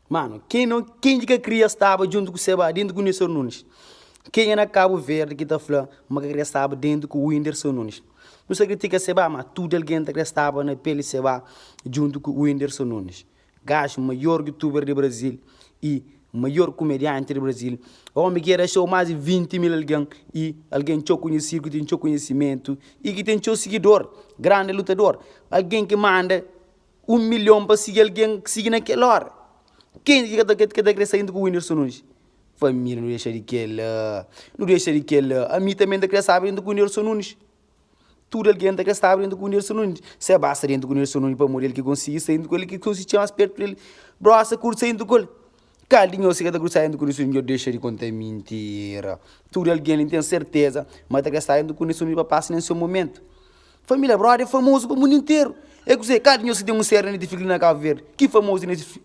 Mano, quem que cria estava junto com o Seba, dentro com o Whindersson Nunes? Quem é na Cabo Verde que está falando, mas que estava dentro com o Whindersson Nunes? Não se critica Seba, mas tudo alguém que estava na pele Seba junto com o Whindersson Nunes. Gajo, maior youtuber do Brasil e maior comediante do Brasil. O homem que era show mais de 20 mil alguém e alguém que conhecido, que tem conhecimento e que tem seguidor, grande lutador. Alguém que manda 1 milhão para seguir alguém que siga naquela hora. Quem que está saindo com o Whindersson Nunes? Família, não deixa de que não deixa de que a mim também está sabendo com o Whindersson Nunes. Tudo alguém que está abrindo com o Whindersson Nunes. Se basta dentro com o Whindersson Nunes para morrer, ele que conseguir saindo com ele, que conseguir mais perto dele. Bro, essa cursa saindo com ele. Cadinho, você que está saindo com o Whindersson Nunes, deixa de contar mentira. Tudo alguém ele tem certeza, mas está saindo com o Whindersson Nunes para passar nesse momento. Família, bro, é famoso para o mundo inteiro. É que você, cadinho, você tem um sério de ficar na Cabo Verde. Que famoso nesse